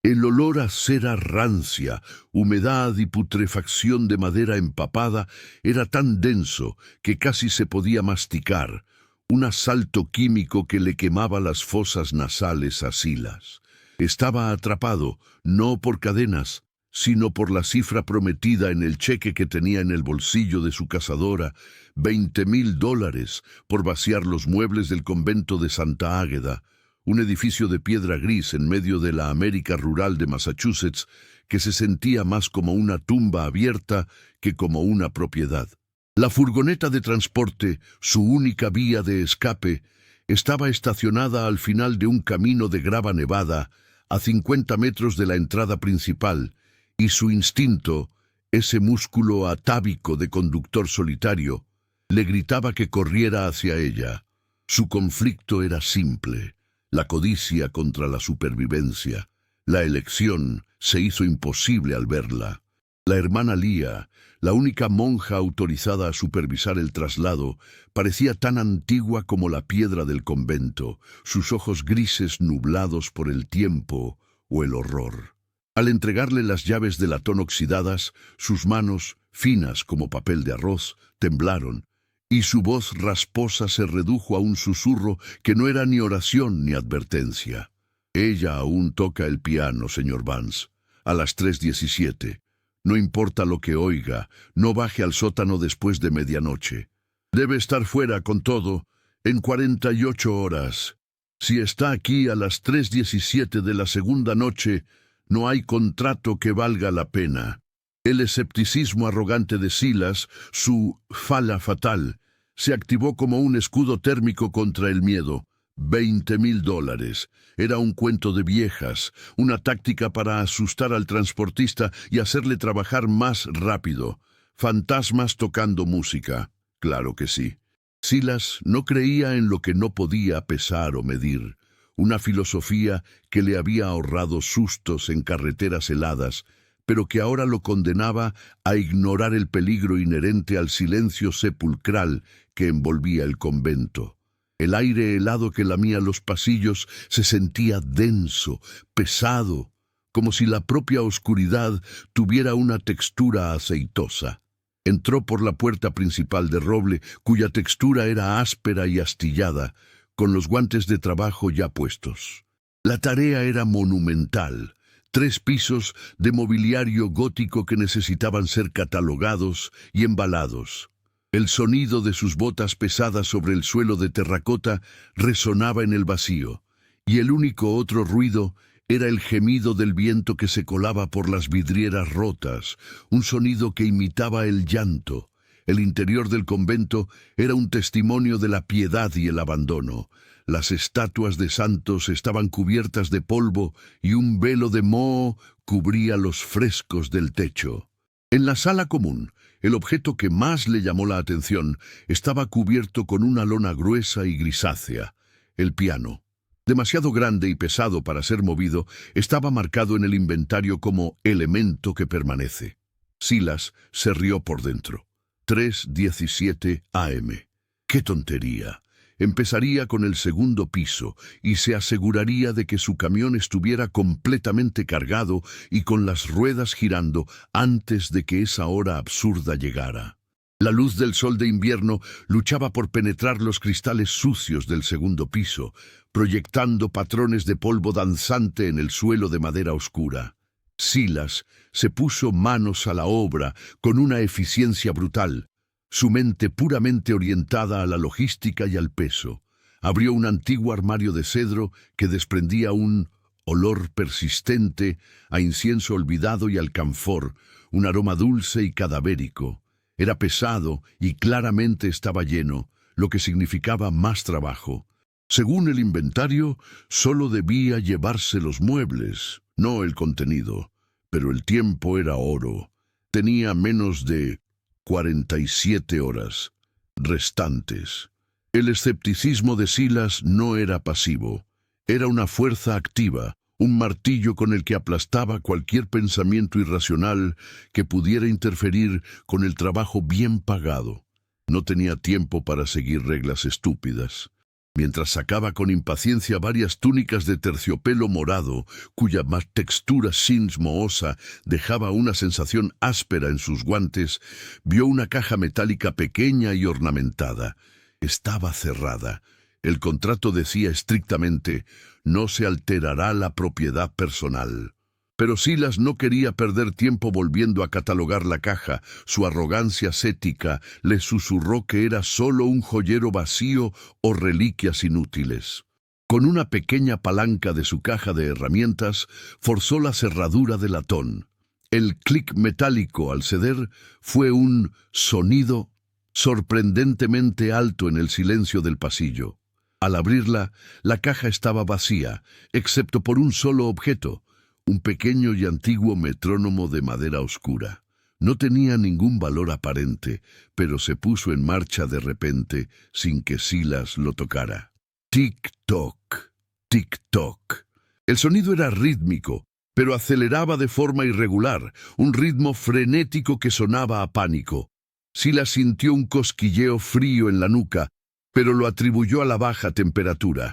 El olor a cera rancia, humedad y putrefacción de madera empapada era tan denso que casi se podía masticar, un asalto químico que le quemaba las fosas nasales a Silas. Estaba atrapado, no por cadenas, sino por la cifra prometida en el cheque que tenía en el bolsillo de su cazadora, $20,000 por vaciar los muebles del convento de Santa Águeda, un edificio de piedra gris en medio de la América rural de Massachusetts que se sentía más como una tumba abierta que como una propiedad. La furgoneta de transporte, su única vía de escape, estaba estacionada al final de un camino de grava nevada, a 50 metros de la entrada principal, y su instinto, ese músculo atávico de conductor solitario, le gritaba que corriera hacia ella. Su conflicto era simple: la codicia contra la supervivencia. La elección se hizo imposible al verla. La hermana Lía, la única monja autorizada a supervisar el traslado, parecía tan antigua como la piedra del convento, sus ojos grises nublados por el tiempo o el horror. Al entregarle las llaves de latón oxidadas, sus manos, finas como papel de arroz, temblaron, y su voz rasposa se redujo a un susurro que no era ni oración ni advertencia. Ella aún toca el piano, señor Vance, a las 3:17. No importa lo que oiga, no baje al sótano después de medianoche. Debe estar fuera con todo en 48 horas. Si está aquí a las 3:17 de la segunda noche, no hay contrato que valga la pena. El escepticismo arrogante de Silas, su fala fatal, se activó como un escudo térmico contra el miedo. $20,000. Era un cuento de viejas, una táctica para asustar al transportista y hacerle trabajar más rápido. Fantasmas tocando música. Claro que sí. Silas no creía en lo que no podía pesar o medir, una filosofía que le había ahorrado sustos en carreteras heladas, pero que ahora lo condenaba a ignorar el peligro inherente al silencio sepulcral que envolvía el convento. El aire helado que lamía los pasillos se sentía denso, pesado, como si la propia oscuridad tuviera una textura aceitosa. Entró por la puerta principal de roble, cuya textura era áspera y astillada, con los guantes de trabajo ya puestos. La tarea era monumental: 3 pisos de mobiliario gótico que necesitaban ser catalogados y embalados. El sonido de sus botas pesadas sobre el suelo de terracota resonaba en el vacío, y el único otro ruido era el gemido del viento que se colaba por las vidrieras rotas, un sonido que imitaba el llanto. El interior del convento era un testimonio de la piedad y el abandono. Las estatuas de santos estaban cubiertas de polvo y un velo de moho cubría los frescos del techo. En la sala común, el objeto que más le llamó la atención estaba cubierto con una lona gruesa y grisácea: el piano. Demasiado grande y pesado para ser movido, estaba marcado en el inventario como elemento que permanece. Silas se rió por dentro. 3:17 AM. ¡Qué tontería! Empezaría con el segundo piso y se aseguraría de que su camión estuviera completamente cargado y con las ruedas girando antes de que esa hora absurda llegara. La luz del sol de invierno luchaba por penetrar los cristales sucios del segundo piso, proyectando patrones de polvo danzante en el suelo de madera oscura. Silas se puso manos a la obra con una eficiencia brutal, su mente puramente orientada a la logística y al peso. Abrió un antiguo armario de cedro que desprendía un olor persistente a incienso olvidado y alcanfor, un aroma dulce y cadavérico. Era pesado y claramente estaba lleno, lo que significaba más trabajo. Según el inventario, solo debía llevarse los muebles, no el contenido. Pero el tiempo era oro. Tenía menos de 47 horas restantes. El escepticismo de Silas no era pasivo. Era una fuerza activa, un martillo con el que aplastaba cualquier pensamiento irracional que pudiera interferir con el trabajo bien pagado. No tenía tiempo para seguir reglas estúpidas. mientras sacaba con impaciencia varias túnicas de terciopelo morado, cuya textura sins mohosa dejaba una sensación áspera en sus guantes, vio una caja metálica pequeña y ornamentada. Estaba cerrada. El contrato decía estrictamente: no se alterará la propiedad personal. Pero Silas no quería perder tiempo volviendo a catalogar la caja. Su arrogancia ascética le susurró que era solo un joyero vacío o reliquias inútiles. Con una pequeña palanca de su caja de herramientas, forzó la cerradura de latón. El clic metálico al ceder fue un sonido sorprendentemente alto en el silencio del pasillo. Al abrirla, la caja estaba vacía, excepto por un solo objeto: un pequeño y antiguo metrónomo de madera oscura. No tenía ningún valor aparente, pero se puso en marcha de repente, sin que Silas lo tocara. Tic-toc, tic-toc. El sonido era rítmico, pero aceleraba de forma irregular, un ritmo frenético que sonaba a pánico. Silas sintió un cosquilleo frío en la nuca, pero lo atribuyó a la baja temperatura.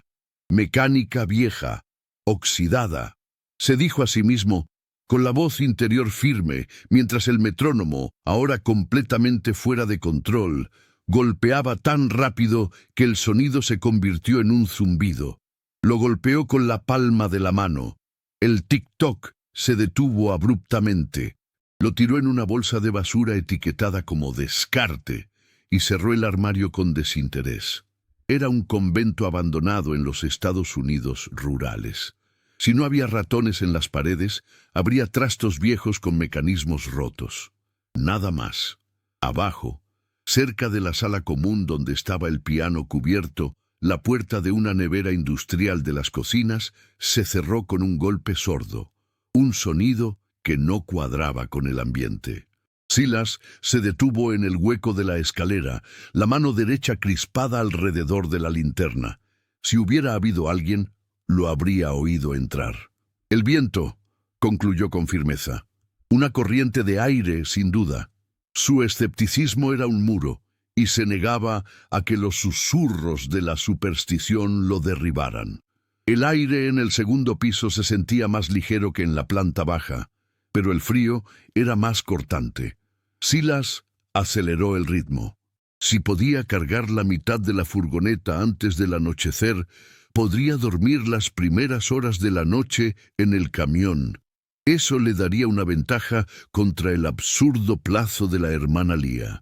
Mecánica vieja, oxidada. Se dijo a sí mismo, con la voz interior firme, mientras el metrónomo, ahora completamente fuera de control, golpeaba tan rápido que el sonido se convirtió en un zumbido. Lo golpeó con la palma de la mano. El tic-toc se detuvo abruptamente. Lo tiró en una bolsa de basura etiquetada como descarte y cerró el armario con desinterés. Era un convento abandonado en los Estados Unidos rurales. Si no había ratones en las paredes, habría trastos viejos con mecanismos rotos. Nada más. Abajo, cerca de la sala común donde estaba el piano cubierto, la puerta de una nevera industrial de las cocinas se cerró con un golpe sordo, un sonido que no cuadraba con el ambiente. Silas se detuvo en el hueco de la escalera, la mano derecha crispada alrededor de la linterna. Si hubiera habido alguien, lo habría oído entrar. El viento, concluyó con firmeza. Una corriente de aire, sin duda. Su escepticismo era un muro, y se negaba a que los susurros de la superstición lo derribaran. El aire en el segundo piso se sentía más ligero que en la planta baja, pero el frío era más cortante. Silas aceleró el ritmo. Si podía cargar la mitad de la furgoneta antes del anochecer, podría dormir las primeras horas de la noche en el camión. Eso le daría una ventaja contra el absurdo plazo de la hermana Lía.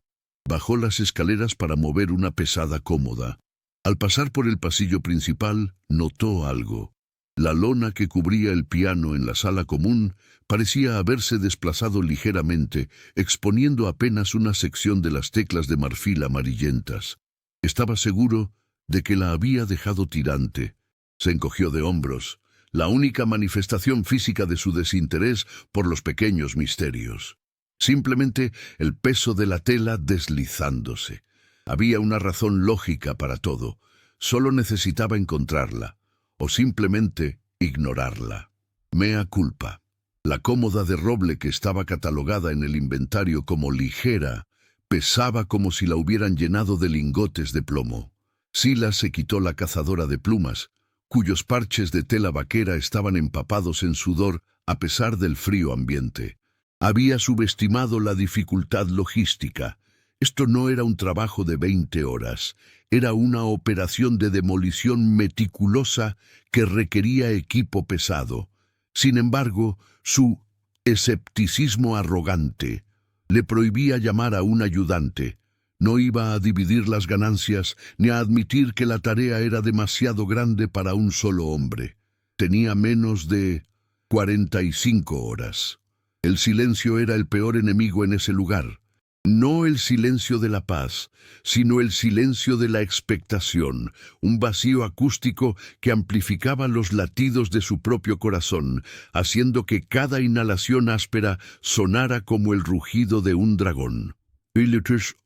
Bajó las escaleras para mover una pesada cómoda. Al pasar por el pasillo principal, notó algo. La lona que cubría el piano en la sala común parecía haberse desplazado ligeramente, exponiendo apenas una sección de las teclas de marfil amarillentas. Estaba seguro de que la había dejado tirante. Se encogió de hombros, la única manifestación física de su desinterés por los pequeños misterios. Simplemente el peso de la tela deslizándose. Había una razón lógica para todo. Solo necesitaba encontrarla, o simplemente ignorarla. Mea culpa. La cómoda de roble que estaba catalogada en el inventario como ligera, pesaba como si la hubieran llenado de lingotes de plomo. Silas se quitó la cazadora de plumas, cuyos parches de tela vaquera estaban empapados en sudor a pesar del frío ambiente. Había subestimado la dificultad logística. Esto no era un trabajo de 20 horas, era una operación de demolición meticulosa que requería equipo pesado. Sin embargo, su escepticismo arrogante le prohibía llamar a un ayudante. No iba a dividir las ganancias ni a admitir que la tarea era demasiado grande para un solo hombre. Tenía menos de 45 horas. El silencio era el peor enemigo en ese lugar. No el silencio de la paz, sino el silencio de la expectación, un vacío acústico que amplificaba los latidos de su propio corazón, haciendo que cada inhalación áspera sonara como el rugido de un dragón.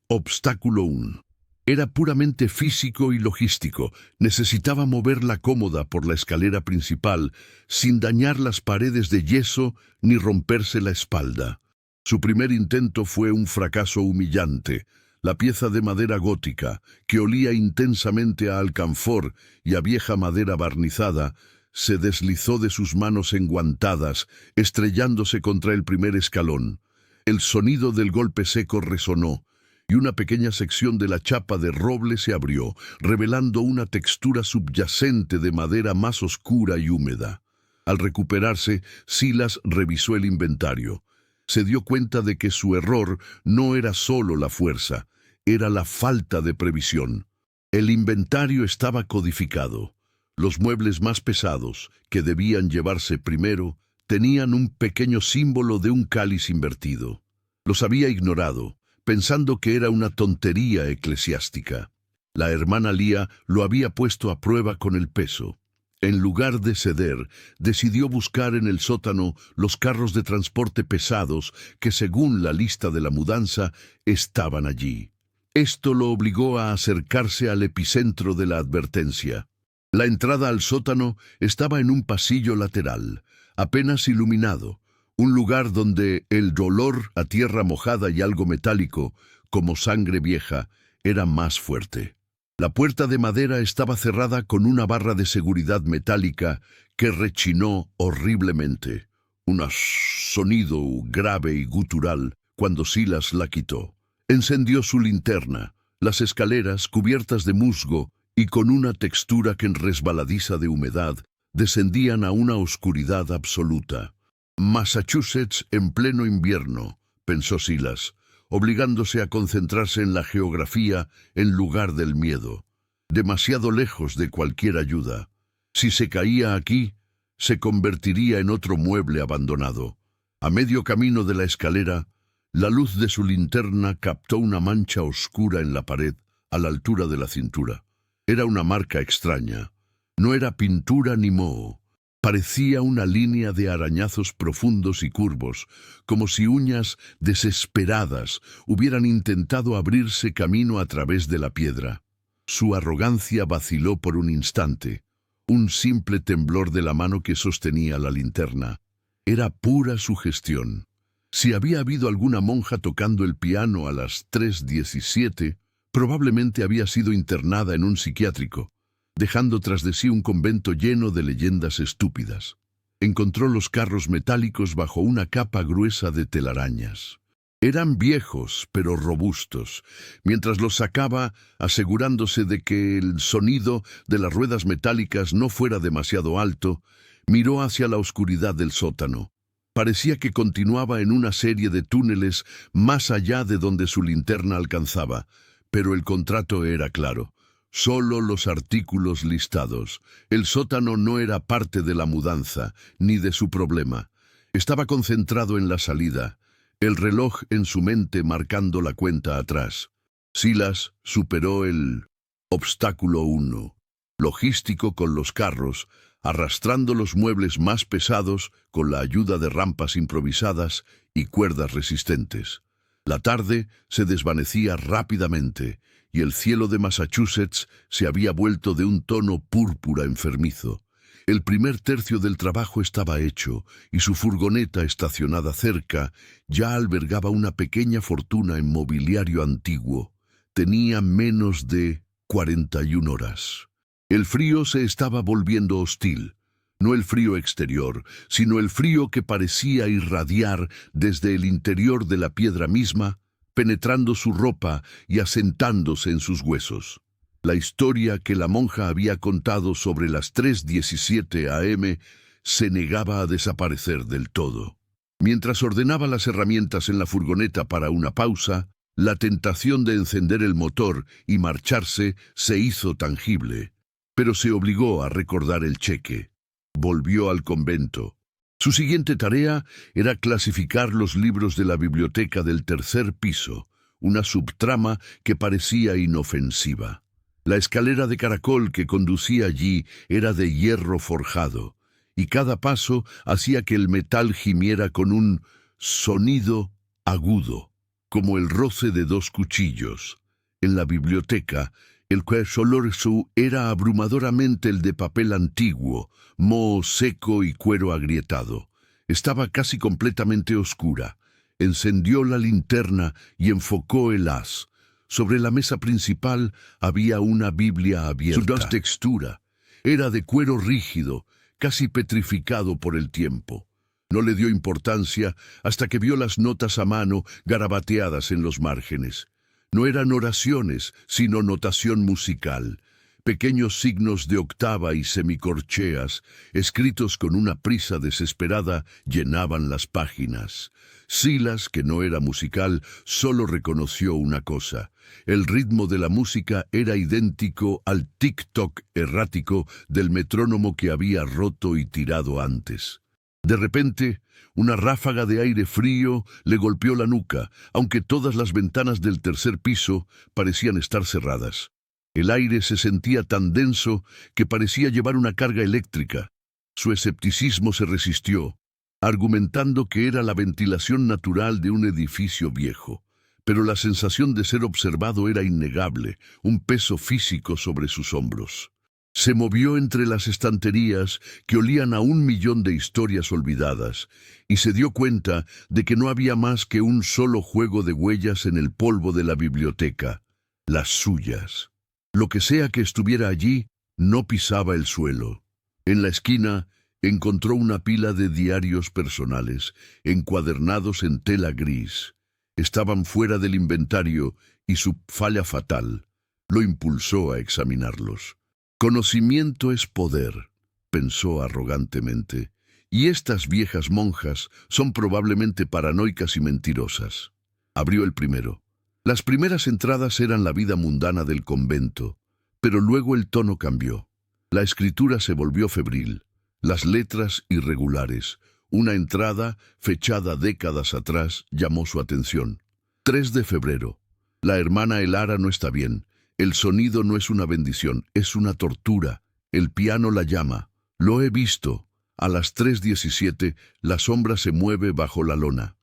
Obstáculo 1. Era puramente físico y logístico. Necesitaba mover la cómoda por la escalera principal, sin dañar las paredes de yeso ni romperse la espalda. Su primer intento fue un fracaso humillante. La pieza de madera gótica, que olía intensamente a alcanfor y a vieja madera barnizada, se deslizó de sus manos enguantadas, estrellándose contra el primer escalón. El sonido del golpe seco resonó, y una pequeña sección de la chapa de roble se abrió, revelando una textura subyacente de madera más oscura y húmeda. Al recuperarse, Silas revisó el inventario. Se dio cuenta de que su error no era solo la fuerza, era la falta de previsión. El inventario estaba codificado. Los muebles más pesados, que debían llevarse primero, tenían un pequeño símbolo de un cáliz invertido. Los había ignorado, pensando que era una tontería eclesiástica. La hermana Lía lo había puesto a prueba con el peso. En lugar de ceder, decidió buscar en el sótano los carros de transporte pesados que, según la lista de la mudanza, estaban allí. Esto lo obligó a acercarse al epicentro de la advertencia. La entrada al sótano estaba en un pasillo lateral, apenas iluminado, un lugar donde el olor a tierra mojada y algo metálico, como sangre vieja, era más fuerte. La puerta de madera estaba cerrada con una barra de seguridad metálica que rechinó horriblemente. Un sonido grave y gutural cuando Silas la quitó. Encendió su linterna. Las escaleras, cubiertas de musgo y con una textura que resbaladiza de humedad, descendían a una oscuridad absoluta. Massachusetts en pleno invierno, pensó Silas, obligándose a concentrarse en la geografía en lugar del miedo. Demasiado lejos de cualquier ayuda. Si se caía aquí, se convertiría en otro mueble abandonado. A medio camino de la escalera, la luz de su linterna captó una mancha oscura en la pared, a la altura de la cintura. Era una marca extraña. No era pintura ni moho. Parecía una línea de arañazos profundos y curvos, como si uñas desesperadas hubieran intentado abrirse camino a través de la piedra. Su arrogancia vaciló por un instante. Un simple temblor de la mano que sostenía la linterna. Era pura sugestión. Si había habido alguna monja tocando el piano a las 3:17, probablemente había sido internada en un psiquiátrico, dejando tras de sí un convento lleno de leyendas estúpidas. Encontró los carros metálicos bajo una capa gruesa de telarañas. Eran viejos, pero robustos. Mientras los sacaba, asegurándose de que el sonido de las ruedas metálicas no fuera demasiado alto, miró hacia la oscuridad del sótano. Parecía que continuaba en una serie de túneles más allá de donde su linterna alcanzaba, pero el contrato era claro. Solo los artículos listados. El sótano no era parte de la mudanza, ni de su problema. Estaba concentrado en la salida, el reloj en su mente marcando la cuenta atrás. Silas superó el obstáculo 1, logístico con los carros, arrastrando los muebles más pesados con la ayuda de rampas improvisadas y cuerdas resistentes. La tarde se desvanecía rápidamente, y el cielo de Massachusetts se había vuelto de un tono púrpura enfermizo. El primer tercio del trabajo estaba hecho, y su furgoneta estacionada cerca ya albergaba una pequeña fortuna en mobiliario antiguo. Tenía menos de 41 horas. El frío se estaba volviendo hostil. No el frío exterior, sino el frío que parecía irradiar desde el interior de la piedra misma, penetrando su ropa y asentándose en sus huesos. La historia que la monja había contado sobre las 3:17 a.m. se negaba a desaparecer del todo. Mientras ordenaba las herramientas en la furgoneta para una pausa, la tentación de encender el motor y marcharse se hizo tangible, pero se obligó a recordar el cheque. Volvió al convento. Su siguiente tarea era clasificar los libros de la biblioteca del tercer piso, una subtrama que parecía inofensiva. La escalera de caracol que conducía allí era de hierro forjado, y cada paso hacía que el metal gimiera con un sonido agudo, como el roce de dos cuchillos. En la biblioteca, el olor era abrumadoramente el de papel antiguo, moho seco y cuero agrietado. Estaba casi completamente oscura. Encendió la linterna y enfocó el haz. Sobre la mesa principal había una Biblia abierta. Su textura era de cuero rígido, casi petrificado por el tiempo. No le dio importancia hasta que vio las notas a mano garabateadas en los márgenes. No eran oraciones, sino notación musical. Pequeños signos de octava y semicorcheas, escritos con una prisa desesperada, llenaban las páginas. Silas, que no era musical, solo reconoció una cosa. El ritmo de la música era idéntico al tic-toc errático del metrónomo que había roto y tirado antes. De repente, una ráfaga de aire frío le golpeó la nuca, aunque todas las ventanas del tercer piso parecían estar cerradas. El aire se sentía tan denso que parecía llevar una carga eléctrica. Su escepticismo se resistió, argumentando que era la ventilación natural de un edificio viejo. Pero la sensación de ser observado era innegable, un peso físico sobre sus hombros. Se movió entre las estanterías que olían a 1.000.000 de historias olvidadas y se dio cuenta de que no había más que un solo juego de huellas en el polvo de la biblioteca, las suyas. Lo que sea que estuviera allí, no pisaba el suelo. En la esquina encontró una pila de diarios personales, encuadernados en tela gris. Estaban fuera del inventario y su falla fatal lo impulsó a examinarlos. Conocimiento es poder, pensó arrogantemente, y estas viejas monjas son probablemente paranoicas y mentirosas. Abrió el primero. Las primeras entradas eran la vida mundana del convento, pero luego el tono cambió. La escritura se volvió febril, las letras irregulares. Una entrada, fechada décadas atrás, llamó su atención. 3 de febrero. La hermana Elara no está bien. El sonido no es una bendición, es una tortura. El piano la llama. Lo he visto. A las 3:17, la sombra se mueve bajo la lona.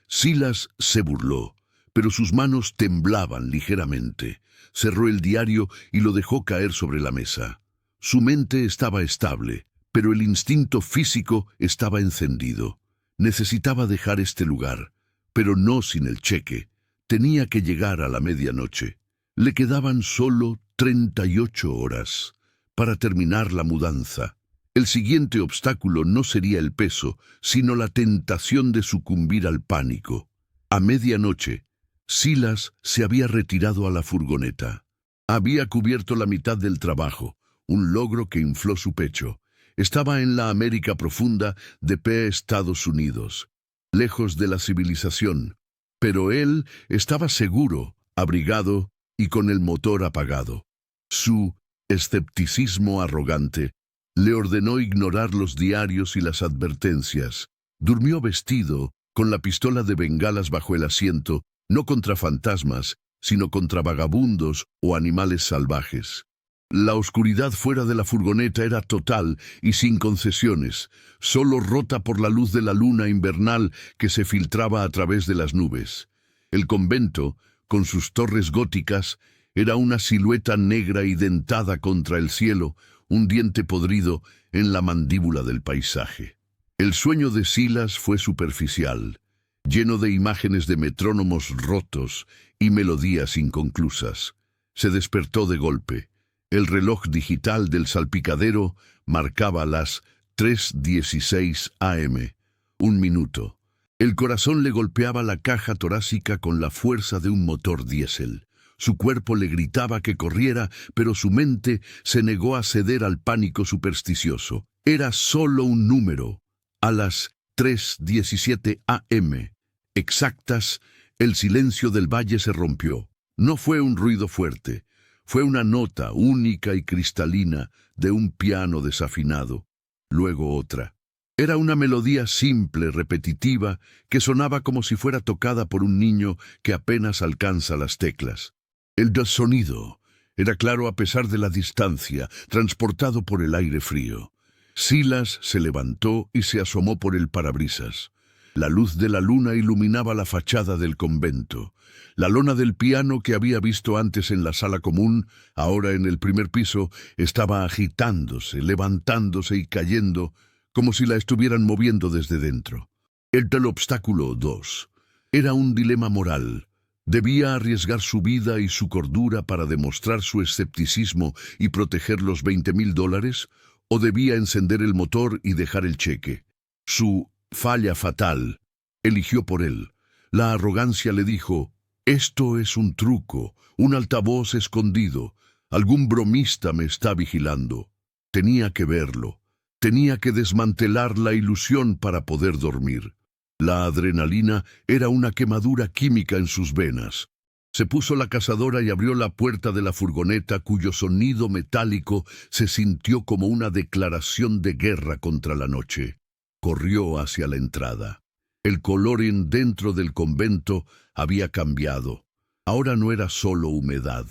Silas se burló, pero sus manos temblaban ligeramente. Cerró el diario y lo dejó caer sobre la mesa. Su mente estaba estable, pero el instinto físico estaba encendido. Necesitaba dejar este lugar, pero no sin el cheque. Tenía que llegar a la medianoche. Le quedaban solo 38 horas para terminar la mudanza. El siguiente obstáculo no sería el peso, sino la tentación de sucumbir al pánico. A medianoche, Silas se había retirado a la furgoneta. Había cubierto la mitad del trabajo, un logro que infló su pecho. Estaba en la América profunda de Estados Unidos, lejos de la civilización, pero él estaba seguro, abrigado y con el motor apagado. Su escepticismo arrogante le ordenó ignorar los diarios y las advertencias. Durmió vestido, con la pistola de bengalas bajo el asiento, no contra fantasmas, sino contra vagabundos o animales salvajes. La oscuridad fuera de la furgoneta era total y sin concesiones, solo rota por la luz de la luna invernal que se filtraba a través de las nubes. El convento, con sus torres góticas, era una silueta negra y dentada contra el cielo, un diente podrido en la mandíbula del paisaje. El sueño de Silas fue superficial, lleno de imágenes de metrónomos rotos y melodías inconclusas. Se despertó de golpe. El reloj digital del salpicadero marcaba las 3:16 am. 1 minuto. El corazón le golpeaba la caja torácica con la fuerza de un motor diésel. Su cuerpo le gritaba que corriera, pero su mente se negó a ceder al pánico supersticioso. Era solo un número. A las 3:17 am, exactas, el silencio del valle se rompió. No fue un ruido fuerte. Fue una nota única y cristalina de un piano desafinado. Luego otra. Era una melodía simple, repetitiva, que sonaba como si fuera tocada por un niño que apenas alcanza las teclas. El sonido era claro a pesar de la distancia, transportado por el aire frío. Silas se levantó y se asomó por el parabrisas. La luz de la luna iluminaba la fachada del convento. La lona del piano que había visto antes en la sala común, ahora en el primer piso, estaba agitándose, levantándose y cayendo, como si la estuvieran moviendo desde dentro. El obstáculo 2 era un dilema moral. ¿Debía arriesgar su vida y su cordura para demostrar su escepticismo y proteger los $20,000? ¿O debía encender el motor y dejar el cheque? Su falla fatal eligió por él. La arrogancia le dijo: «Esto es un truco, un altavoz escondido. Algún bromista me está vigilando». Tenía que verlo. Tenía que desmantelar la ilusión para poder dormir. La adrenalina era una quemadura química en sus venas. Se puso la cazadora y abrió la puerta de la furgoneta, cuyo sonido metálico se sintió como una declaración de guerra contra la noche. Corrió hacia la entrada. El color dentro del convento había cambiado. Ahora no era solo humedad,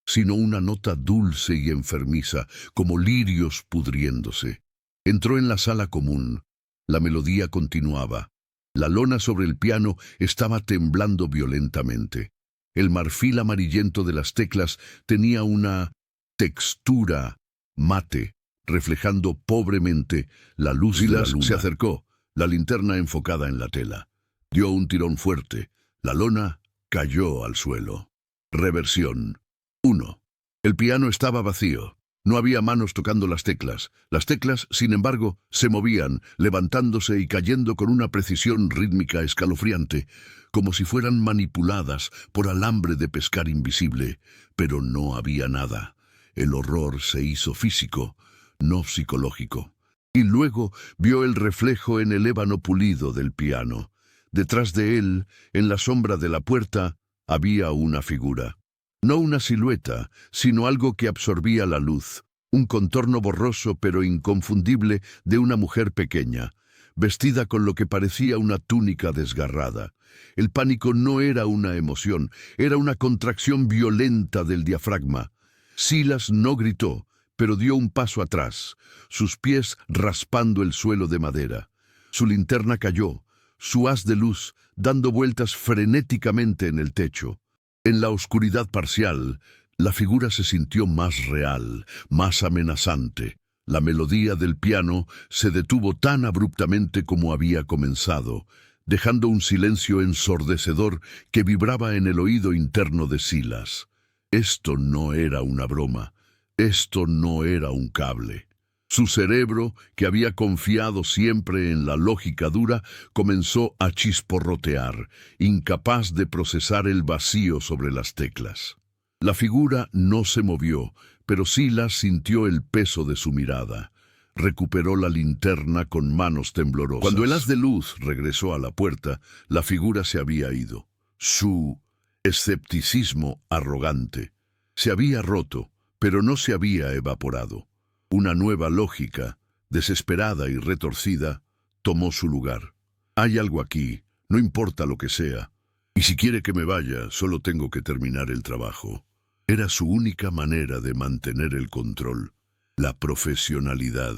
sino una nota dulce y enfermiza, como lirios pudriéndose. Entró en la sala común. La melodía continuaba. La lona sobre el piano estaba temblando violentamente. El marfil amarillento de las teclas tenía una textura mate, reflejando pobremente la luz de la luna. Se acercó, la linterna enfocada en la tela. Dio un tirón fuerte. La lona cayó al suelo. Reversión. 1. El piano estaba vacío. No había manos tocando las teclas. Las teclas, sin embargo, se movían, levantándose y cayendo con una precisión rítmica escalofriante, como si fueran manipuladas por alambre de pescar invisible. Pero no había nada. El horror se hizo físico, no psicológico. Y luego vio el reflejo en el ébano pulido del piano. Detrás de él, en la sombra de la puerta, había una figura. No una silueta, sino algo que absorbía la luz, un contorno borroso pero inconfundible de una mujer pequeña, vestida con lo que parecía una túnica desgarrada. El pánico no era una emoción, era una contracción violenta del diafragma. Silas no gritó, pero dio un paso atrás, sus pies raspando el suelo de madera. Su linterna cayó, su haz de luz dando vueltas frenéticamente en el techo. En la oscuridad parcial, la figura se sintió más real, más amenazante. La melodía del piano se detuvo tan abruptamente como había comenzado, dejando un silencio ensordecedor que vibraba en el oído interno de Silas. Esto no era una broma, esto no era un cable. Su cerebro, que había confiado siempre en la lógica dura, comenzó a chisporrotear, incapaz de procesar el vacío sobre las teclas. La figura no se movió, pero Silas sintió el peso de su mirada. Recuperó la linterna con manos temblorosas. Cuando el haz de luz regresó a la puerta, la figura se había ido. Su escepticismo arrogante se había roto, pero no se había evaporado. Una nueva lógica, desesperada y retorcida, tomó su lugar. Hay algo aquí, no importa lo que sea. Y si quiere que me vaya, solo tengo que terminar el trabajo. Era su única manera de mantener el control, la profesionalidad.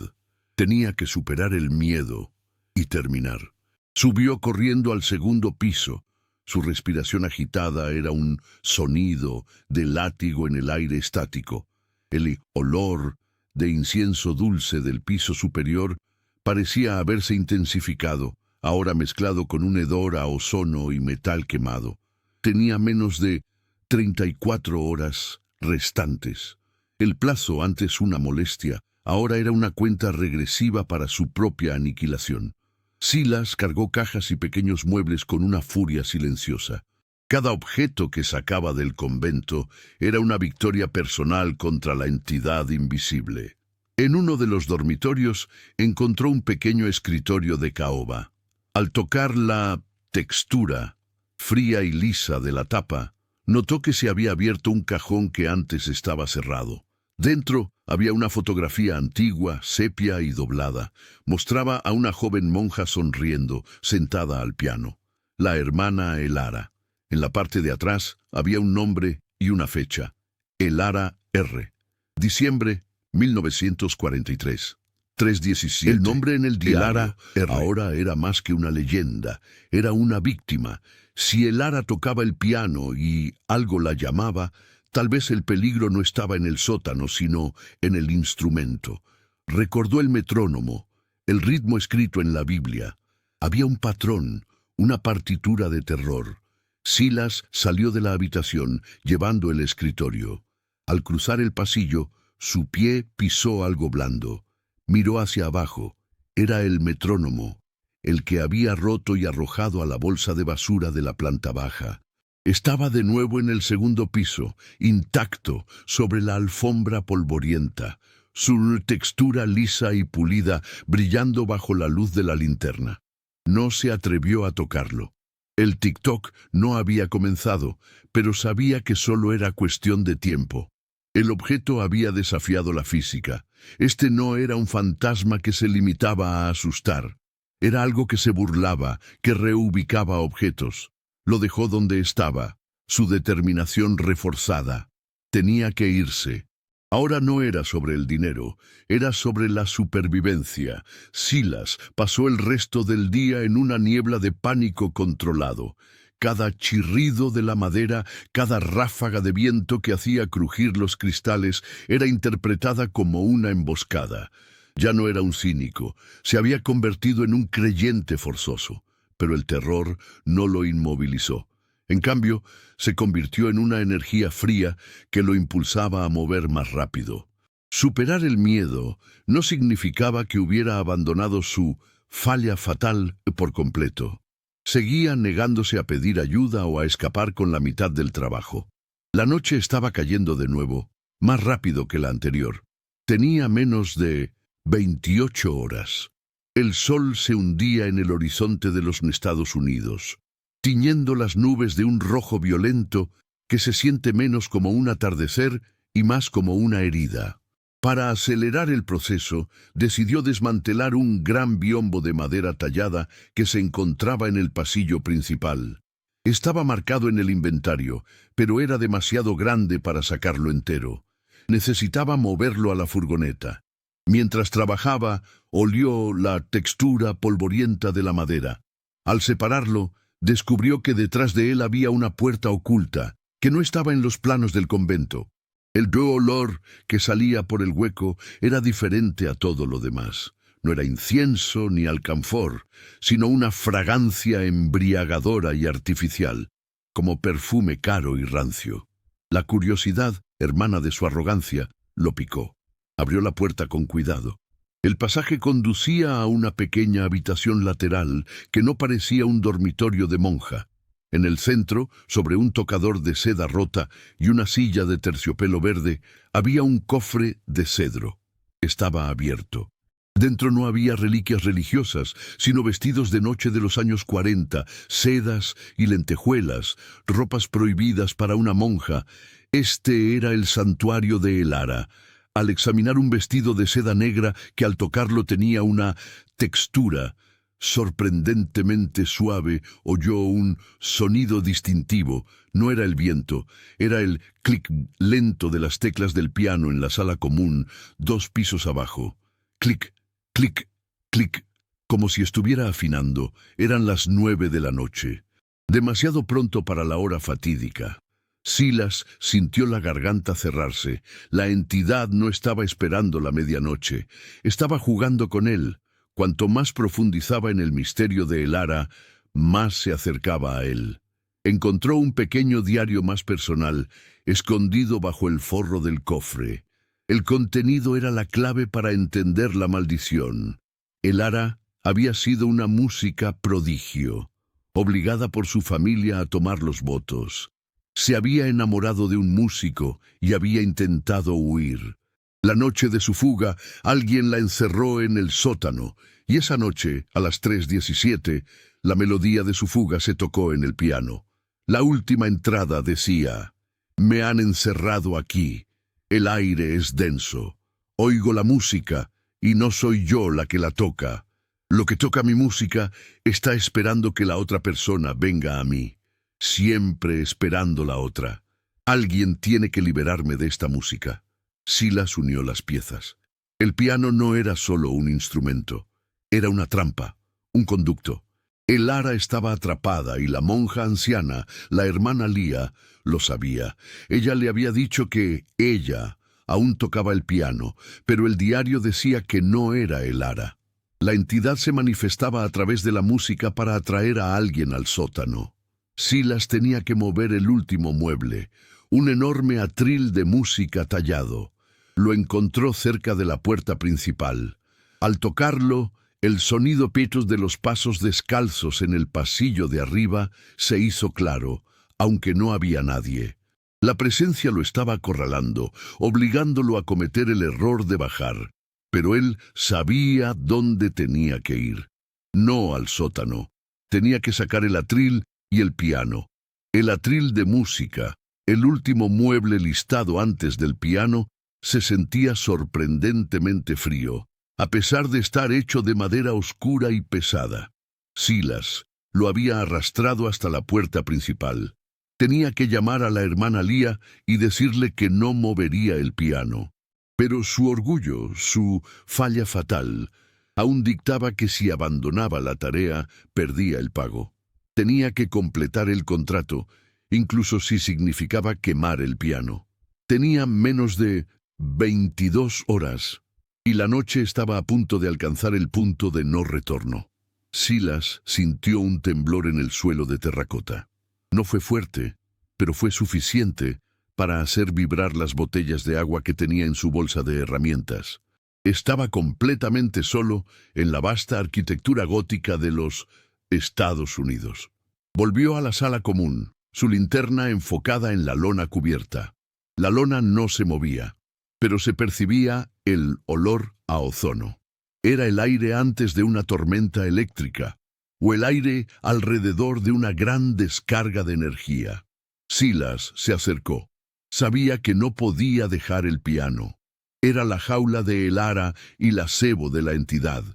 Tenía que superar el miedo y terminar. Subió corriendo al segundo piso. Su respiración agitada era un sonido de látigo en el aire estático. El olor de incienso dulce del piso superior parecía haberse intensificado, ahora mezclado con un hedor a ozono y metal quemado. Tenía menos de 34 horas restantes. El plazo, antes una molestia, ahora era una cuenta regresiva para su propia aniquilación. Silas cargó cajas y pequeños muebles con una furia silenciosa. Cada objeto que sacaba del convento era una victoria personal contra la entidad invisible. En uno de los dormitorios encontró un pequeño escritorio de caoba. Al tocar la textura fría y lisa de la tapa, notó que se había abierto un cajón que antes estaba cerrado. Dentro había una fotografía antigua, sepia y doblada. Mostraba a una joven monja sonriendo, sentada al piano. La hermana Elara. En la parte de atrás había un nombre y una fecha. Elara R. Diciembre 1943. 3:17. El nombre en el diario Elara R. ahora era más que una leyenda, era una víctima. Si Elara tocaba el piano y algo la llamaba, tal vez el peligro no estaba en el sótano, sino en el instrumento. Recordó el metrónomo, el ritmo escrito en la Biblia. Había un patrón, una partitura de terror. Silas salió de la habitación, llevando el escritorio. Al cruzar el pasillo, su pie pisó algo blando. Miró hacia abajo. Era el metrónomo, el que había roto y arrojado a la bolsa de basura de la planta baja. Estaba de nuevo en el segundo piso, intacto, sobre la alfombra polvorienta, su textura lisa y pulida brillando bajo la luz de la linterna. No se atrevió a tocarlo. El tic-toc no había comenzado, pero sabía que solo era cuestión de tiempo. El objeto había desafiado la física. Este no era un fantasma que se limitaba a asustar. Era algo que se burlaba, que reubicaba objetos. Lo dejó donde estaba, su determinación reforzada. Tenía que irse. Ahora no era sobre el dinero, era sobre la supervivencia. Silas pasó el resto del día en una niebla de pánico controlado. Cada chirrido de la madera, cada ráfaga de viento que hacía crujir los cristales era interpretada como una emboscada. Ya no era un cínico, se había convertido en un creyente forzoso, pero el terror no lo inmovilizó. En cambio, se convirtió en una energía fría que lo impulsaba a mover más rápido. Superar el miedo no significaba que hubiera abandonado su falla fatal por completo. Seguía negándose a pedir ayuda o a escapar con la mitad del trabajo. La noche estaba cayendo de nuevo, más rápido que la anterior. Tenía menos de 28 horas. El sol se hundía en el horizonte de los Estados Unidos, tiñendo las nubes de un rojo violento que se siente menos como un atardecer y más como una herida. Para acelerar el proceso, decidió desmantelar un gran biombo de madera tallada que se encontraba en el pasillo principal. Estaba marcado en el inventario, pero era demasiado grande para sacarlo entero. Necesitaba moverlo a la furgoneta. Mientras trabajaba, olió la textura polvorienta de la madera. Al separarlo, descubrió que detrás de él había una puerta oculta, que no estaba en los planos del convento. El olor que salía por el hueco era diferente a todo lo demás. No era incienso ni alcanfor, sino una fragancia embriagadora y artificial, como perfume caro y rancio. La curiosidad, hermana de su arrogancia, lo picó. Abrió la puerta con cuidado. El pasaje conducía a una pequeña habitación lateral que no parecía un dormitorio de monja. En el centro, sobre un tocador de seda rota y una silla de terciopelo verde, había un cofre de cedro. Estaba abierto. Dentro no había reliquias religiosas, sino vestidos de noche de los años 40, sedas y lentejuelas, ropas prohibidas para una monja. Este era el santuario de Elara. Al examinar un vestido de seda negra que al tocarlo tenía una textura sorprendentemente suave, oyó un sonido distintivo. No era el viento, era el clic lento de las teclas del piano en la sala común, 2 pisos abajo. Clic, clic, clic, como si estuviera afinando. Eran las 9 de la noche. Demasiado pronto para la hora fatídica. Silas sintió la garganta cerrarse. La entidad no estaba esperando la medianoche. Estaba jugando con él. Cuanto más profundizaba en el misterio de Elara, más se acercaba a él. Encontró un pequeño diario más personal, escondido bajo el forro del cofre. El contenido era la clave para entender la maldición. Elara había sido una música prodigio, obligada por su familia a tomar los votos. Se había enamorado de un músico y había intentado huir. La noche de su fuga, alguien la encerró en el sótano, y esa noche, a las 3:17, la melodía de su fuga se tocó en el piano. La última entrada decía: «Me han encerrado aquí. El aire es denso. Oigo la música, y no soy yo la que la toca. Lo que toca mi música está esperando que la otra persona venga a mí. Siempre esperando la otra. Alguien tiene que liberarme de esta música». Silas unió las piezas. El piano no era solo un instrumento, era una trampa, un conducto. Elara estaba atrapada y la monja anciana, la hermana Lía, lo sabía. Ella le había dicho que ella aún tocaba el piano, pero el diario decía que no era Elara. La entidad se manifestaba a través de la música para atraer a alguien al sótano. Silas tenía que mover el último mueble, un enorme atril de música tallado. Lo encontró cerca de la puerta principal. Al tocarlo, el sonido pitos de los pasos descalzos en el pasillo de arriba se hizo claro, aunque no había nadie. La presencia lo estaba acorralando, obligándolo a cometer el error de bajar. Pero él sabía dónde tenía que ir. No al sótano. Tenía que sacar el atril y el piano. El atril de música, el último mueble listado antes del piano, se sentía sorprendentemente frío, a pesar de estar hecho de madera oscura y pesada. Silas lo había arrastrado hasta la puerta principal. Tenía que llamar a la hermana Lía y decirle que no movería el piano. Pero su orgullo, su falla fatal, aún dictaba que si abandonaba la tarea, perdía el pago. Tenía que completar el contrato, incluso si significaba quemar el piano. Tenía menos de 22 horas, y la noche estaba a punto de alcanzar el punto de no retorno. Silas sintió un temblor en el suelo de terracota. No fue fuerte, pero fue suficiente para hacer vibrar las botellas de agua que tenía en su bolsa de herramientas. Estaba completamente solo en la vasta arquitectura gótica de los Estados Unidos. Volvió a la sala común, su linterna enfocada en la lona cubierta. La lona no se movía, pero se percibía el olor a ozono. Era el aire antes de una tormenta eléctrica, o el aire alrededor de una gran descarga de energía. Silas se acercó. Sabía que no podía dejar el piano. Era la jaula de el ara y la cebo de la entidad.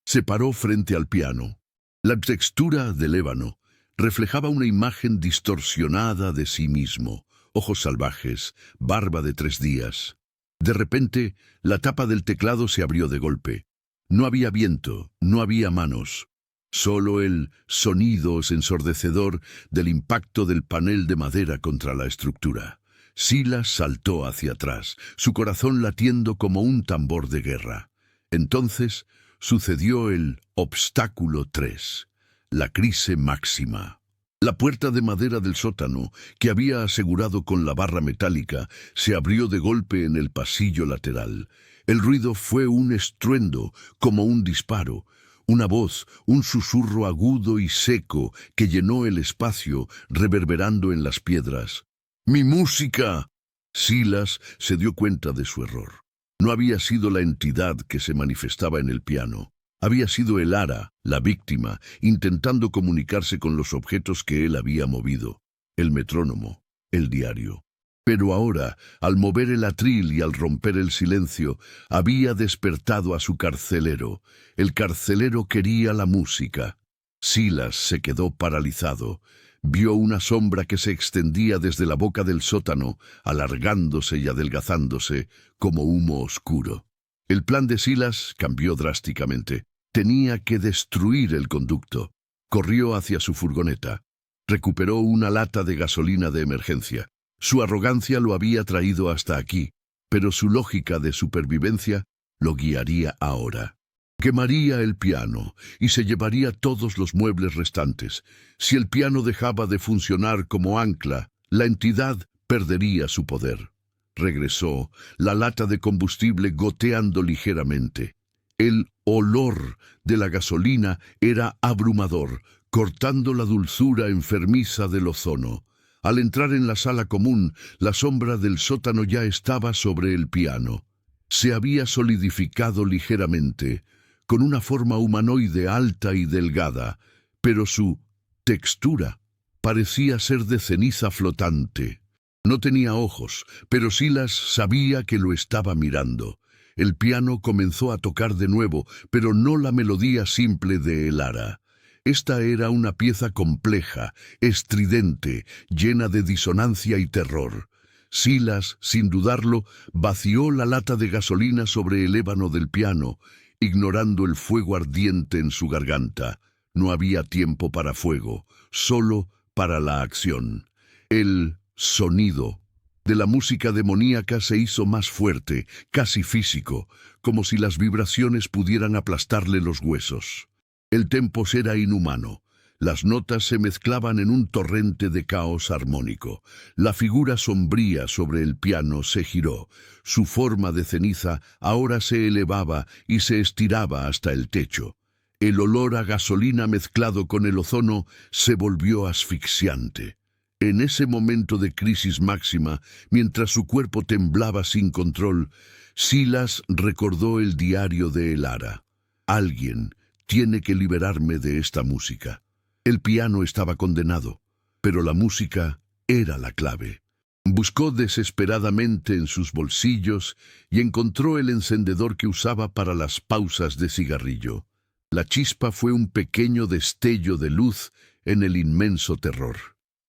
Se paró frente al piano. La textura del ébano reflejaba una imagen distorsionada de sí mismo, ojos salvajes, barba de 3 días. De repente, la tapa del teclado se abrió de golpe. No había viento, no había manos. Solo el sonido ensordecedor del impacto del panel de madera contra la estructura. Silas saltó hacia atrás, su corazón latiendo como un tambor de guerra. Entonces sucedió el obstáculo 3, la crisis máxima. La puerta de madera del sótano, que había asegurado con la barra metálica, se abrió de golpe en el pasillo lateral. El ruido fue un estruendo, como un disparo. Una voz, un susurro agudo y seco que llenó el espacio, reverberando en las piedras. ¡Mi música! Silas se dio cuenta de su error. No había sido la entidad que se manifestaba en el piano. Había sido el ara, la víctima, intentando comunicarse con los objetos que él había movido. El metrónomo, el diario. Pero ahora, al mover el atril y al romper el silencio, había despertado a su carcelero. El carcelero quería la música. Silas se quedó paralizado. Vio una sombra que se extendía desde la boca del sótano, alargándose y adelgazándose como humo oscuro. El plan de Silas cambió drásticamente. Tenía que destruir el conducto. Corrió hacia su furgoneta. Recuperó una lata de gasolina de emergencia. Su arrogancia lo había traído hasta aquí, pero su lógica de supervivencia lo guiaría ahora. Quemaría el piano y se llevaría todos los muebles restantes. Si el piano dejaba de funcionar como ancla, la entidad perdería su poder. Regresó, la lata de combustible goteando ligeramente. El olor de la gasolina era abrumador, cortando la dulzura enfermiza del ozono. Al entrar en la sala común, la sombra del sótano ya estaba sobre el piano. Se había solidificado ligeramente, con una forma humanoide alta y delgada, pero su textura parecía ser de ceniza flotante. No tenía ojos, pero Silas sabía que lo estaba mirando. El piano comenzó a tocar de nuevo, pero no la melodía simple de el ara. Esta era una pieza compleja, estridente, llena de disonancia y terror. Silas, sin dudarlo, vació la lata de gasolina sobre el ébano del piano, ignorando el fuego ardiente en su garganta. No había tiempo para fuego, solo para la acción. El sonido de la música demoníaca se hizo más fuerte, casi físico, como si las vibraciones pudieran aplastarle los huesos. El tempo era inhumano. Las notas se mezclaban en un torrente de caos armónico. La figura sombría sobre el piano se giró. Su forma de ceniza ahora se elevaba y se estiraba hasta el techo. El olor a gasolina mezclado con el ozono se volvió asfixiante. En ese momento de crisis máxima, mientras su cuerpo temblaba sin control, Silas recordó el diario de Elara. Alguien tiene que liberarme de esta música. El piano estaba condenado, pero la música era la clave. Buscó desesperadamente en sus bolsillos y encontró el encendedor que usaba para las pausas de cigarrillo. La chispa fue un pequeño destello de luz en el inmenso terror.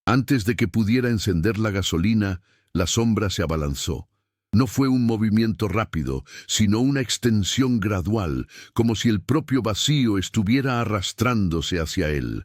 Antes de que pudiera encender la gasolina, la sombra se abalanzó. No fue un movimiento rápido, sino una extensión gradual, como si el propio vacío estuviera arrastrándose hacia él.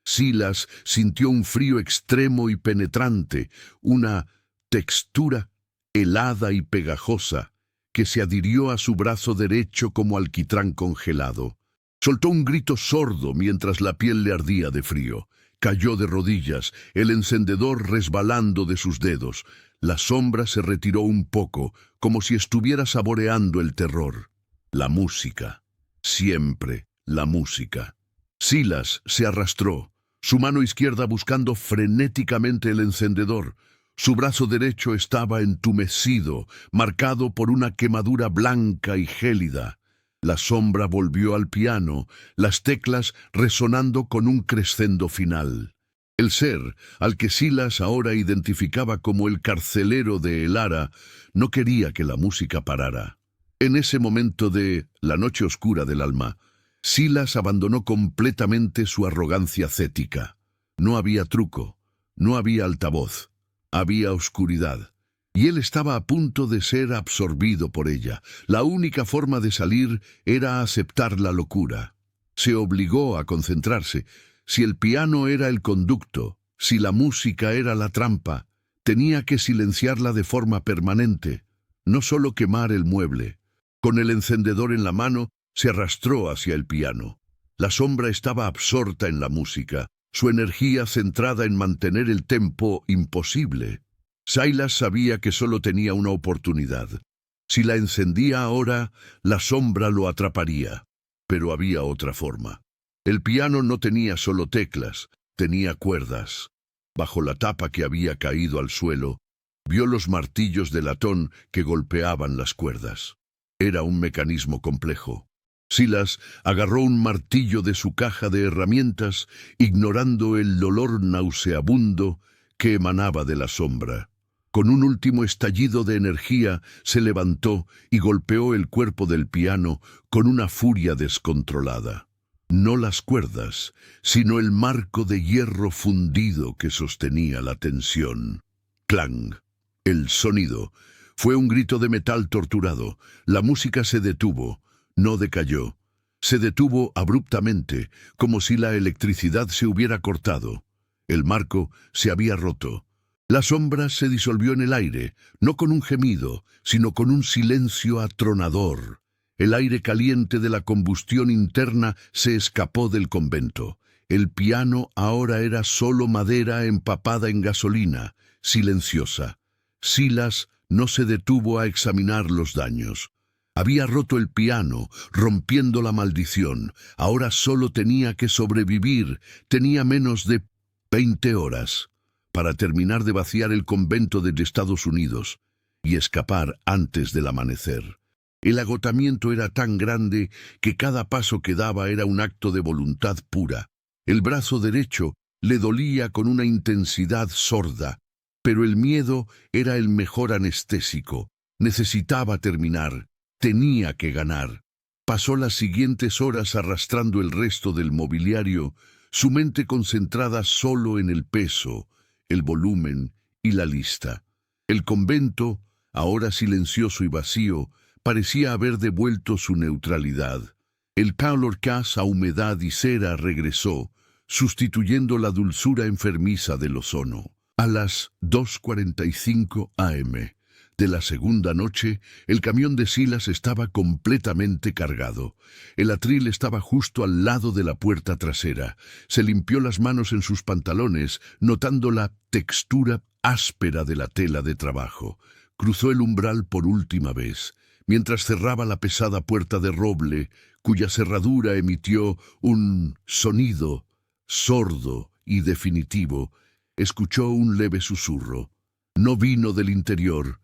Silas sintió un frío extremo y penetrante, una textura helada y pegajosa, que se adhirió a su brazo derecho como alquitrán congelado. Soltó un grito sordo mientras la piel le ardía de frío. Cayó de rodillas, el encendedor resbalando de sus dedos. La sombra se retiró un poco, como si estuviera saboreando el terror. La música. Siempre la música. Silas se arrastró, su mano izquierda buscando frenéticamente el encendedor. Su brazo derecho estaba entumecido, marcado por una quemadura blanca y gélida. La sombra volvió al piano, las teclas resonando con un crescendo final. El ser, al que Silas ahora identificaba como el carcelero de Elara, no quería que la música parara. En ese momento de la noche oscura del alma, Silas abandonó completamente su arrogancia cética. No había truco, no había altavoz, había oscuridad. Y él estaba a punto de ser absorbido por ella. La única forma de salir era aceptar la locura. Se obligó a concentrarse. Si el piano era el conducto, si la música era la trampa, tenía que silenciarla de forma permanente, no solo quemar el mueble. Con el encendedor en la mano, se arrastró hacia el piano. La sombra estaba absorta en la música, su energía centrada en mantener el tempo imposible. Silas sabía que solo tenía una oportunidad. Si la encendía ahora, la sombra lo atraparía. Pero había otra forma. El piano no tenía solo teclas, tenía cuerdas. Bajo la tapa que había caído al suelo, vio los martillos de latón que golpeaban las cuerdas. Era un mecanismo complejo. Silas agarró un martillo de su caja de herramientas, ignorando el olor nauseabundo que emanaba de la sombra. Con un último estallido de energía, se levantó y golpeó el cuerpo del piano con una furia descontrolada. No las cuerdas, sino el marco de hierro fundido que sostenía la tensión. Clang. El sonido fue un grito de metal torturado. La música se detuvo, no decayó. Se detuvo abruptamente, como si la electricidad se hubiera cortado. El marco se había roto. La sombra se disolvió en el aire, no con un gemido, sino con un silencio atronador. El aire caliente de la combustión interna se escapó del convento. El piano ahora era solo madera empapada en gasolina, silenciosa. Silas no se detuvo a examinar los daños. Había roto el piano, rompiendo la maldición. Ahora solo tenía que sobrevivir. Tenía menos de 20 horas para terminar de vaciar el convento de Estados Unidos y escapar antes del amanecer. El agotamiento era tan grande que cada paso que daba era un acto de voluntad pura. El brazo derecho le dolía con una intensidad sorda, pero el miedo era el mejor anestésico. Necesitaba terminar, tenía que ganar. Pasó las siguientes horas arrastrando el resto del mobiliario, su mente concentrada solo en el peso, el volumen y la lista. El convento, ahora silencioso y vacío, parecía haber devuelto su neutralidad. El Parlor Gas a humedad y cera regresó, sustituyendo la dulzura enfermiza del ozono. A las 2:45 a.m., De la segunda noche, el camión de Silas estaba completamente cargado. El atril estaba justo al lado de la puerta trasera. Se limpió las manos en sus pantalones, notando la textura áspera de la tela de trabajo. Cruzó el umbral por última vez, mientras cerraba la pesada puerta de roble, cuya cerradura emitió un sonido sordo y definitivo. Escuchó un leve susurro. No vino del interior,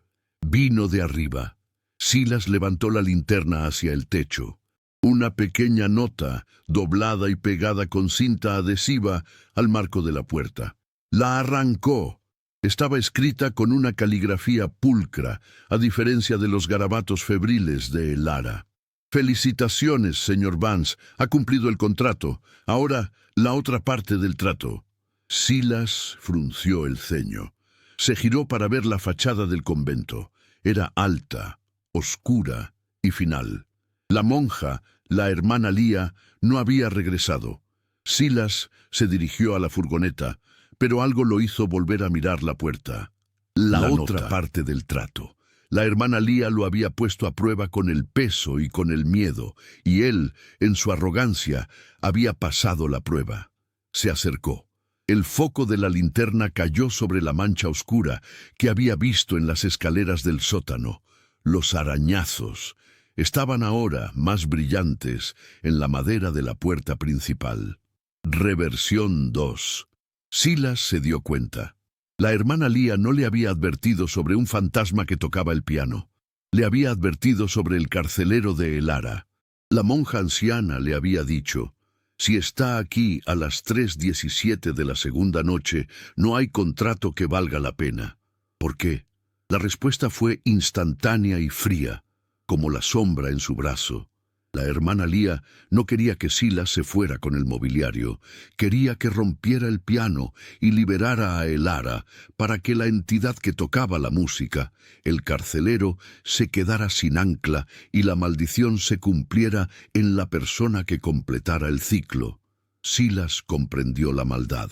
vino de arriba. Silas levantó la linterna hacia el techo. Una pequeña nota, doblada y pegada con cinta adhesiva al marco de la puerta. La arrancó. Estaba escrita con una caligrafía pulcra, a diferencia de los garabatos febriles de Lara. «Felicitaciones, señor Vance. Ha cumplido el contrato. Ahora, la otra parte del trato». Silas frunció el ceño. Se giró para ver la fachada del convento. Era alta, oscura y final. La monja, la hermana Lía, no había regresado. Silas se dirigió a la furgoneta, pero algo lo hizo volver a mirar la puerta. La otra parte del trato. La hermana Lía lo había puesto a prueba con el peso y con el miedo, y él, en su arrogancia, había pasado la prueba. Se acercó. El foco de la linterna cayó sobre la mancha oscura que había visto en las escaleras del sótano. Los arañazos estaban ahora más brillantes en la madera de la puerta principal. Reversión 2. Silas se dio cuenta. La hermana Lía no le había advertido sobre un fantasma que tocaba el piano. Le había advertido sobre el carcelero de Elara. La monja anciana le había dicho: «Si está aquí a las 3:17 de la segunda noche, no hay contrato que valga la pena». ¿Por qué? La respuesta fue instantánea y fría, como la sombra en su brazo. La hermana Lía no quería que Silas se fuera con el mobiliario. Quería que rompiera el piano y liberara a Elara para que la entidad que tocaba la música, el carcelero, se quedara sin ancla y la maldición se cumpliera en la persona que completara el ciclo. Silas comprendió la maldad.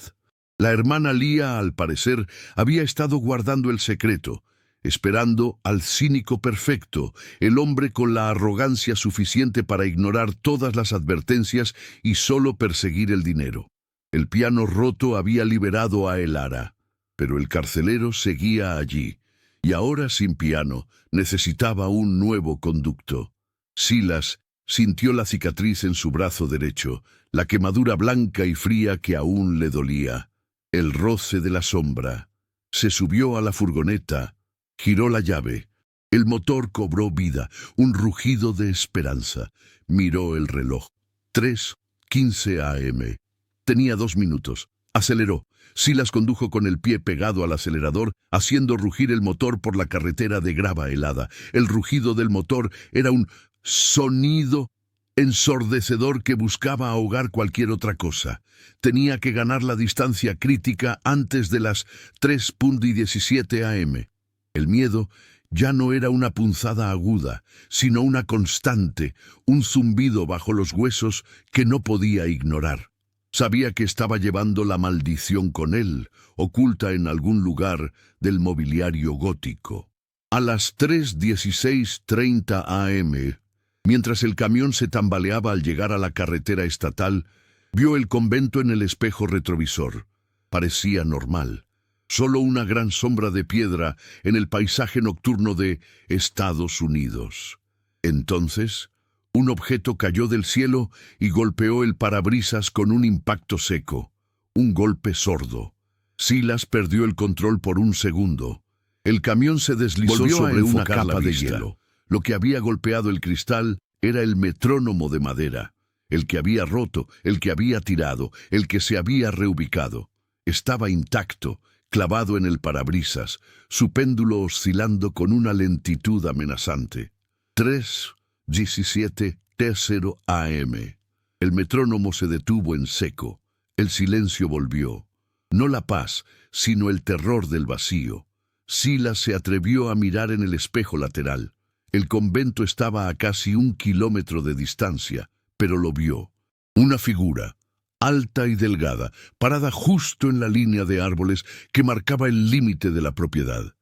La hermana Lía, al parecer, había estado guardando el secreto, esperando al cínico perfecto, el hombre con la arrogancia suficiente para ignorar todas las advertencias y solo perseguir el dinero. El piano roto había liberado a Elara, pero el carcelero seguía allí, y ahora sin piano necesitaba un nuevo conducto. Silas sintió la cicatriz en su brazo derecho, la quemadura blanca y fría que aún le dolía, el roce de la sombra. Se subió a la furgoneta. Giró la llave. El motor cobró vida, un rugido de esperanza. Miró el reloj. 3:15 a.m. Tenía 2 minutos. Aceleró. Silas condujo con el pie pegado al acelerador, haciendo rugir el motor por la carretera de grava helada. El rugido del motor era un sonido ensordecedor que buscaba ahogar cualquier otra cosa. Tenía que ganar la distancia crítica antes de las 3:17 a.m. El miedo ya no era una punzada aguda, sino una constante, un zumbido bajo los huesos que no podía ignorar. Sabía que estaba llevando la maldición con él, oculta en algún lugar del mobiliario gótico. A las 3:16:30 a.m., mientras el camión se tambaleaba al llegar a la carretera estatal, vio el convento en el espejo retrovisor. Parecía normal. Solo una gran sombra de piedra en el paisaje nocturno de Estados Unidos. Entonces, un objeto cayó del cielo y golpeó el parabrisas con un impacto seco, un golpe sordo. Silas perdió el control por un segundo. El camión se deslizó sobre una capa de hielo. Lo que había golpeado el cristal era el metrónomo de madera, el que había roto, el que había tirado, el que se había reubicado. Estaba intacto, clavado en el parabrisas, su péndulo oscilando con una lentitud amenazante. 3:17:0 a.m. El metrónomo se detuvo en seco. El silencio volvió. No la paz, sino el terror del vacío. Silas se atrevió a mirar en el espejo lateral. El convento estaba a casi 1 kilómetro de distancia, pero lo vio. Una figura, alta y delgada, parada justo en la línea de árboles que marcaba el límite de la propiedad.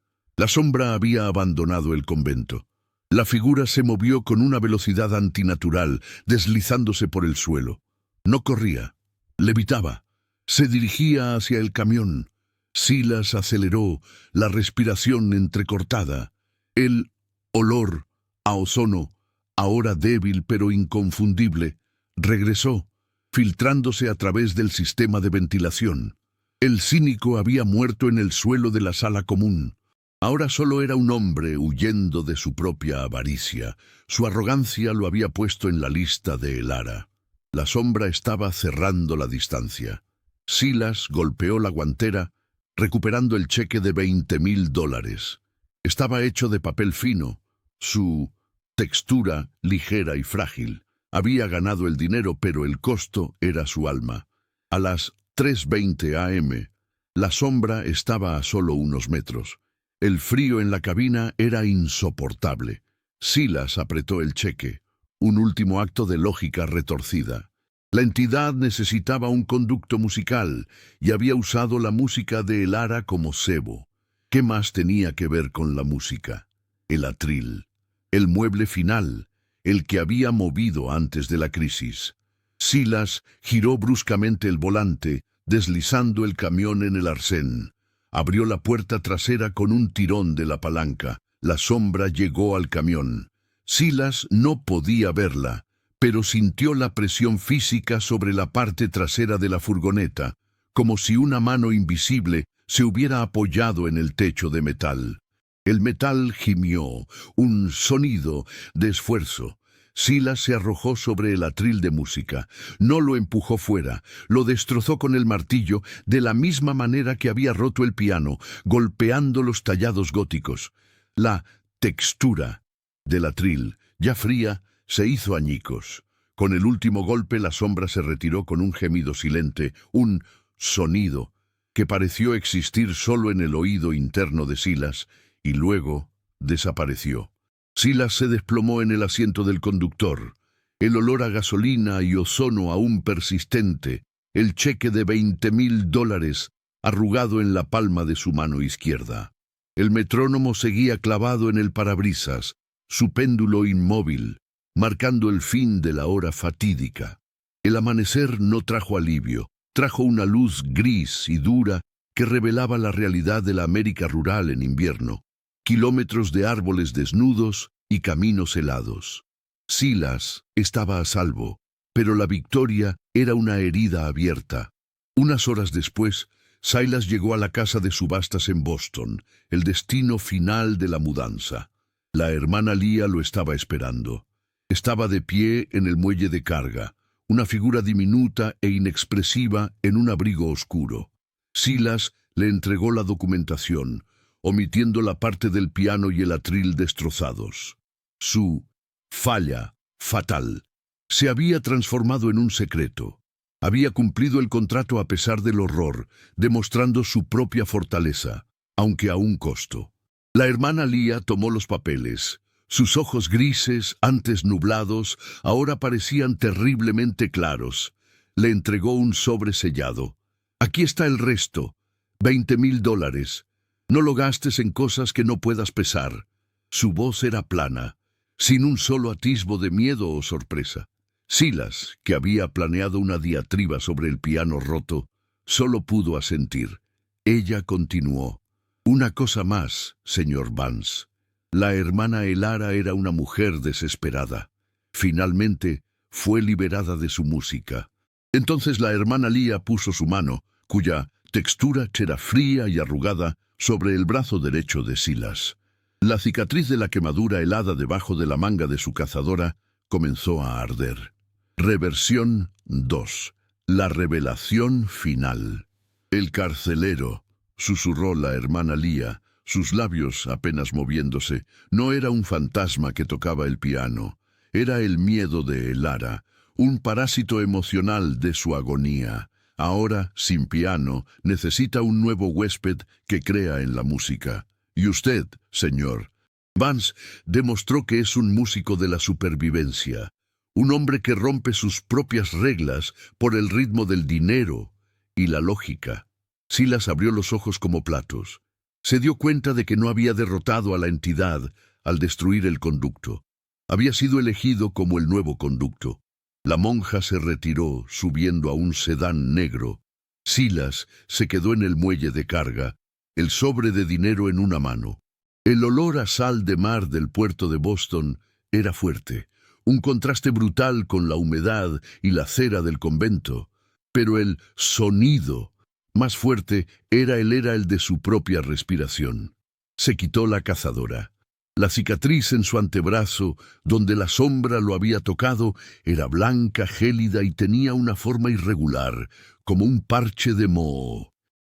La sombra había abandonado el convento. La figura se movió con una velocidad antinatural, deslizándose por el suelo. No corría, levitaba. Se dirigía hacia el camión. Silas aceleró, la respiración entrecortada. El olor a ozono, ahora débil pero inconfundible, regresó, filtrándose a través del sistema de ventilación. El cínico había muerto en el suelo de la sala común. Ahora solo era un hombre huyendo de su propia avaricia. Su arrogancia lo había puesto en la lista de Elara. La sombra estaba cerrando la distancia. Silas golpeó la guantera, recuperando el cheque de $20,000. Estaba hecho de papel fino, su textura ligera y frágil. Había ganado el dinero, pero el costo era su alma. A las 3:20 a.m., la sombra estaba a solo unos metros. El frío en la cabina era insoportable. Silas apretó el cheque, un último acto de lógica retorcida. La entidad necesitaba un conducto musical y había usado la música de Elara como cebo. ¿Qué más tenía que ver con la música? El atril, el mueble final, el que había movido antes de la crisis. Silas giró bruscamente el volante, deslizando el camión en el arcén. Abrió la puerta trasera con un tirón de la palanca. La sombra llegó al camión. Silas no podía verla, pero sintió la presión física sobre la parte trasera de la furgoneta, como si una mano invisible se hubiera apoyado en el techo de metal. El metal gimió, un sonido de esfuerzo. Silas se arrojó sobre el atril de música. No lo empujó fuera, lo destrozó con el martillo de la misma manera que había roto el piano, golpeando los tallados góticos. La textura del atril, ya fría, se hizo añicos. Con el último golpe la sombra se retiró con un gemido silente, un sonido que pareció existir solo en el oído interno de Silas, y luego desapareció. Silas se desplomó en el asiento del conductor. El olor a gasolina y ozono aún persistente, el cheque de $20,000 arrugado en la palma de su mano izquierda. El metrónomo seguía clavado en el parabrisas, su péndulo inmóvil, marcando el fin de la hora fatídica. El amanecer no trajo alivio, trajo una luz gris y dura que revelaba la realidad de la América rural en invierno. Kilómetros de árboles desnudos y caminos helados. Silas estaba a salvo, pero la victoria era una herida abierta. Unas horas después, Silas llegó a la casa de subastas en Boston, el destino final de la mudanza. La hermana Leah lo estaba esperando. Estaba de pie en el muelle de carga, una figura diminuta e inexpresiva en un abrigo oscuro. Silas le entregó la documentación, omitiendo la parte del piano y el atril destrozados. Su falla fatal se había transformado en un secreto. Había cumplido el contrato a pesar del horror, demostrando su propia fortaleza, aunque a un costo. La hermana Leah tomó los papeles. Sus ojos grises, antes nublados, ahora parecían terriblemente claros. Le entregó un sobre sellado. Aquí está el resto, $20,000. No lo gastes en cosas que no puedas pesar. Su voz era plana, sin un solo atisbo de miedo o sorpresa. Silas, que había planeado una diatriba sobre el piano roto, solo pudo asentir. Ella continuó. Una cosa más, señor Vance. La hermana Elara era una mujer desesperada. Finalmente, fue liberada de su música. Entonces la hermana Leah puso su mano, cuya textura era fría y arrugada, sobre el brazo derecho de Silas. La cicatriz de la quemadura helada debajo de la manga de su cazadora comenzó a arder. Reversión 2. La revelación final. El carcelero, susurró la hermana Leah, sus labios apenas moviéndose. No era un fantasma que tocaba el piano. Era el miedo de Elara, un parásito emocional de su agonía. Ahora, sin piano, necesita un nuevo huésped que crea en la música. Y usted, señor Vance, demostró que es un músico de la supervivencia, un hombre que rompe sus propias reglas por el ritmo del dinero y la lógica. Silas abrió los ojos como platos. Se dio cuenta de que no había derrotado a la entidad al destruir el conducto. Había sido elegido como el nuevo conducto. La monja se retiró subiendo a un sedán negro. Silas se quedó en el muelle de carga, el sobre de dinero en una mano. El olor a sal de mar del puerto de Boston era fuerte, un contraste brutal con la humedad y la cera del convento. Pero el sonido más fuerte era el de su propia respiración. Se quitó la cazadora. La cicatriz en su antebrazo, donde la sombra lo había tocado, era blanca, gélida y tenía una forma irregular, como un parche de moho.